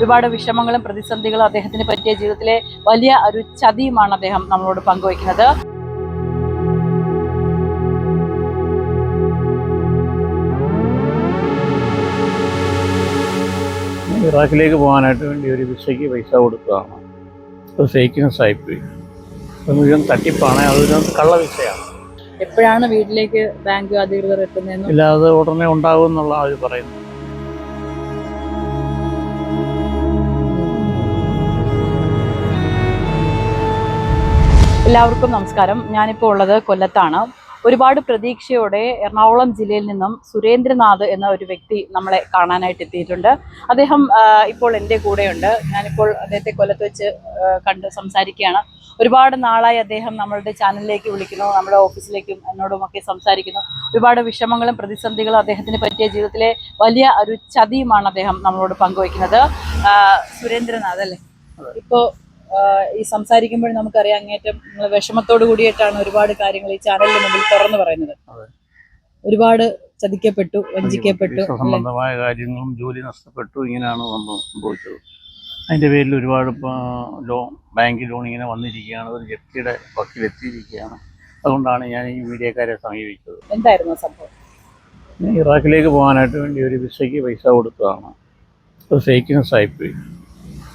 ഒരുപാട് വിഷമങ്ങളും പ്രതിസന്ധികളും അദ്ദേഹത്തിന് പറ്റിയ ജീവിതത്തിലെ വലിയ ഒരു ചതിയുമാണ് അദ്ദേഹം നമ്മളോട് പങ്കുവയ്ക്കുന്നത്. ഇറാഖിലേക്ക് പോകാനായിട്ട് വേണ്ടി ഒരു വിസയ്ക്ക് പൈസ കൊടുത്തതാണ്. അത് ഫേക്ക്നെസ് ആയിപ്പോയി. അത് മുഴുവൻ തട്ടിപ്പാണ്. അതിനകത്ത് കള്ള വിസയാണ്. എപ്പോഴാണ് വീട്ടിലേക്ക് ബാങ്ക് അധികൃതർ എത്തുന്നതെന്ന് ഇല്ലാതെ ഉടനെ ഉണ്ടാകും എന്നുള്ള അവർ പറയുന്നു. എല്ലാവർക്കും നമസ്കാരം. ഞാനിപ്പോൾ ഉള്ളത് കൊല്ലത്താണ്. ഒരുപാട് പ്രതീക്ഷയോടെ എറണാകുളം ജില്ലയിൽ നിന്നും സുരേന്ദ്രനാഥ് എന്ന ഒരു വ്യക്തി നമ്മളെ കാണാനായിട്ട് എത്തിയിട്ടുണ്ട്. അദ്ദേഹം ഇപ്പോൾ എൻ്റെ കൂടെയുണ്ട്. ഞാനിപ്പോൾ അദ്ദേഹത്തെ കൊല്ലത്ത് വെച്ച് കണ്ട് സംസാരിക്കുകയാണ്. ഒരുപാട് നാളായി അദ്ദേഹം നമ്മളുടെ ചാനലിലേക്ക് വിളിക്കുന്നു, നമ്മുടെ ഓഫീസിലേക്കും എന്നോടുമൊക്കെ സംസാരിക്കുന്നു. ഒരുപാട് വിഷമങ്ങളും പ്രതിസന്ധികളും അദ്ദേഹത്തിന് പറ്റിയ ജീവിതത്തിലെ വലിയ ഒരു ചതിയുമാണ് അദ്ദേഹം നമ്മളോട് പങ്കുവയ്ക്കുന്നത്. സുരേന്ദ്രനാഥ് അല്ലേ? ഇപ്പോൾ ഈ സംസാരിക്കുമ്പോൾ നമുക്കറിയാം അങ്ങേറ്റം നിങ്ങൾ വിഷമത്തോടു കൂടിയിട്ടാണ് ഒരുപാട് കാര്യങ്ങൾ ഈ ചാനലിന് മുമ്പിൽ തുറന്നു പറയുന്നത്. ഒരുപാട് ചതിക്കപ്പെട്ടു, വഞ്ചിക്കപ്പെട്ടു, സംബന്ധമായ കാര്യങ്ങളും ജോലി നഷ്ടപ്പെട്ടു, ഇങ്ങനെയാണ് സംഭവിച്ചത്. അതിൻ്റെ പേരിൽ ഒരുപാട് ബാങ്ക് ലോൺ ഇങ്ങനെ വന്നിരിക്കുകയാണ്. ഒരു ജപ്തിയുടെ വക്കിലെത്തിയിരിക്കുകയാണ്. അതുകൊണ്ടാണ് ഞാൻ ഈ മീഡിയക്കാരെ സമീപിച്ചത്. എന്തായിരുന്നു സംഭവം? ഇറാഖിലേക്ക് പോകാനായിട്ട് വേണ്ടി ഒരു വിസയ്ക്ക് പൈസ കൊടുത്തതാണ്. അത് ഫേക്ക്നെസ് ആയിപ്പോയി.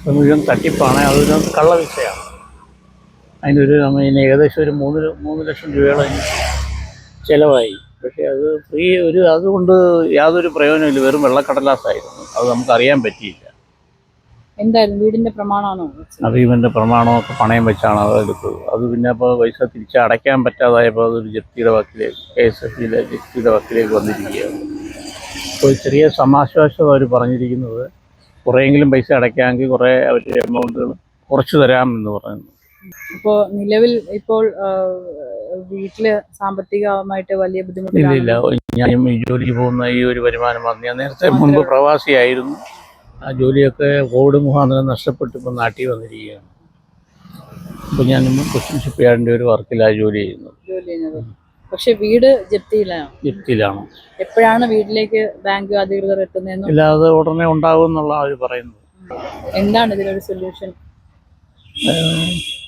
അത് മുഴുവൻ തട്ടിപ്പാണ്. അതിനകത്ത് കള്ള വിസയാണ്. അതിനൊരു ഏകദേശം ഒരു 3 ലക്ഷം രൂപയോളം ചിലവായി. പക്ഷേ അത് അതുകൊണ്ട് യാതൊരു പ്രയോജനമില്ല. വെറും വെള്ളക്കടലാസായിരുന്നു. അത് നമുക്കറിയാൻ പറ്റിയില്ല. എന്തായിരുന്നു വീടിൻ്റെ പ്രമാണമാണോ? അഗ്രിമെൻ്റ് പ്രമാണമൊക്കെ പണയം വെച്ചാണ് അത് എടുത്തത്. അത് പിന്നെ അപ്പോൾ പൈസ തിരിച്ച് അടയ്ക്കാൻ പറ്റാതായപ്പോൾ അതൊരു ജപ്തിയുടെ വക്കിലേക്ക് KSFBയിലെ ജപ്തിയുടെ വക്കിലേക്ക് വന്നിരിക്കുകയാണ്. അപ്പോൾ ചെറിയ സമാശ്വാസം അവർ പറഞ്ഞിരിക്കുന്നത് കുറേയെങ്കിലും പൈസ അടയ്ക്കാമെങ്കിൽ കുറേ അവർ എമൗണ്ടുകൾ കുറച്ച് തരാമെന്ന് പറയുന്നു. ഇപ്പോൾ നിലവിൽ ഇപ്പോൾ വീട്ടില് സാമ്പത്തികമായിട്ട് വലിയ ബുദ്ധിമുട്ടില്ല. ഞാൻ ഈ ജോലിക്ക് പോകുന്ന ഈ ഒരു വരുമാനം ഞാൻ നേരത്തെ മുൻപ് പ്രവാസിയായിരുന്നു. ആ ജോലിയൊക്കെ കോവിഡ് മുഖാന്തരം നഷ്ടപ്പെട്ട് ഇപ്പോൾ നാട്ടിൽ വന്നിരിക്കുകയാണ്. അപ്പോൾ ഞാൻ കൊച്ചിൻ ഷിപ്പ്യാർഡിൻ്റെ ഒരു വർക്കിലാണ് ജോലി ചെയ്യുന്നത്. പക്ഷെ വീട് ജപ്തിയിലാണ്. എപ്പോഴാണ് വീട്ടിലേക്ക് ബാങ്ക് അധികൃതർ എത്തുന്നതെന്ന് ഇല്ലാതെ ഉടനെ ഉണ്ടാകും എന്നുള്ള അവർ പറയുന്നു. എന്താണ് ഇതിനൊരു സൊല്യൂഷൻ?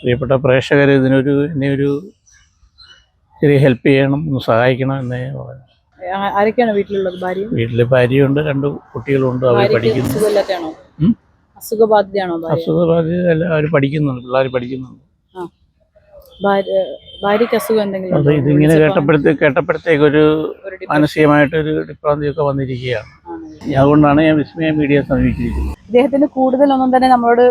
പ്രിയപ്പെട്ട പ്രേക്ഷകർ എന്നെ ഒരു ചെറിയ ഹെൽപ്പ് ചെയ്യണം, ഒന്ന് സഹായിക്കണം എന്നേ പറയുന്നു. ആരൊക്കെയാണ് വീട്ടിലുള്ളത്? വീട്ടിൽ ഭാര്യയുണ്ട്, 2 കുട്ടികളുണ്ട്. അവർ പഠിക്കുന്നു. അസുഖബാധിതയാണോ? അസുഖബാധിതല്ല, അവർ പഠിക്കുന്നുണ്ട്. പിള്ളേർ പഠിക്കുന്നുണ്ട്. ഭാര്യയ്ക്ക് അസുഖം എന്തെങ്കിലും? ഇതിങ്ങനെ കേട്ടപ്പോഴത്തേക്ക് ഒരു മാനസികമായിട്ടൊരു വിഭ്രാന്തിയൊക്കെ വന്നിരിക്കുകയാണ്. അതുകൊണ്ടാണ് ഞാൻ വിസ്മയ മീഡിയ സമീപിച്ചിരിക്കുന്നത്. ഇദ്ദേഹത്തിന് കൂടുതലൊന്നും തന്നെ നമ്മളോട്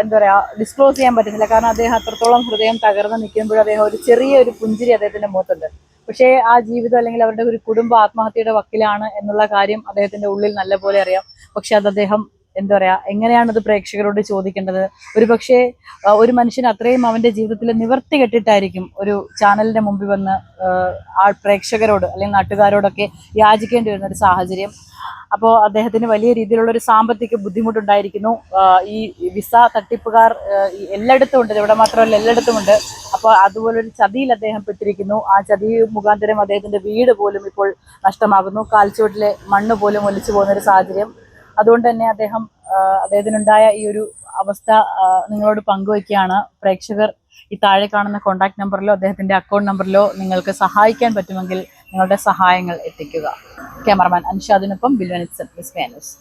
എന്താ പറയാ ഡിസ്ക്ലോസ് ചെയ്യാൻ പറ്റുന്നില്ല. കാരണം അദ്ദേഹം അത്രത്തോളം ഹൃദയം തകർന്ന് നിൽക്കുമ്പോഴും അദ്ദേഹം ഒരു ചെറിയൊരു പുഞ്ചിരി അദ്ദേഹത്തിന്റെ മുഖത്തുണ്ട്. പക്ഷേ ആ ജീവിതം അല്ലെങ്കിൽ അവരുടെ ഒരു കുടുംബ ആത്മഹത്യയുടെ വക്കിലാണ് എന്നുള്ള കാര്യം അദ്ദേഹത്തിന്റെ ഉള്ളിൽ നല്ലപോലെ അറിയാം. പക്ഷെ അത് അദ്ദേഹം എന്താ പറയാ എങ്ങനെയാണത് പ്രേക്ഷകരോട് ചോദിക്കേണ്ടത്? ഒരു പക്ഷേ ഒരു മനുഷ്യൻ അത്രയും അവന്റെ ജീവിതത്തിൽ നിവർത്തി കെട്ടിട്ടായിരിക്കും ഒരു ചാനലിന്റെ മുമ്പിൽ വന്ന് പ്രേക്ഷകരോട് അല്ലെങ്കിൽ നാട്ടുകാരോടൊക്കെ യാചിക്കേണ്ടി വരുന്ന ഒരു സാഹചര്യം. അപ്പോൾ അദ്ദേഹത്തിന് വലിയ രീതിയിലുള്ള ഒരു സാമ്പത്തിക ബുദ്ധിമുട്ടുണ്ടായിരിക്കുന്നു. ഈ വിസ തട്ടിപ്പുകാർ എല്ലായിടത്തും ഉണ്ട്, ഇവിടെ മാത്രമല്ല എല്ലായിടത്തും ഉണ്ട്. അപ്പോൾ അതുപോലൊരു ചതിയിൽ അദ്ദേഹം പെട്ടിരിക്കുന്നു. ആ ചതി മുഖാന്തരം അദ്ദേഹത്തിന്റെ വീട് പോലും ഇപ്പോൾ നഷ്ടമാകുന്നു. കാൽച്ചുവട്ടിലെ മണ്ണ് പോലും ഒലിച്ചു പോകുന്നൊരു സാഹചര്യം. അതുകൊണ്ട് തന്നെ അദ്ദേഹത്തിനുണ്ടായ ഈ ഒരു അവസ്ഥ നിങ്ങളോട് പങ്കുവയ്ക്കുകയാണ്. പ്രേക്ഷകർ ഈ താഴെ കാണുന്ന കോൺടാക്ട് നമ്പറിലോ അദ്ദേഹത്തിന്റെ അക്കൗണ്ട് നമ്പറിലോ നിങ്ങൾക്ക് സഹായിക്കാൻ പറ്റുമെങ്കിൽ നിങ്ങളുടെ സഹായങ്ങൾ എത്തിക്കുക. ക്യാമറമാൻ അൻഷാദിനൊപ്പം ബിൽവനിത്സൻ, വിസ്മയ ന്യൂസ്.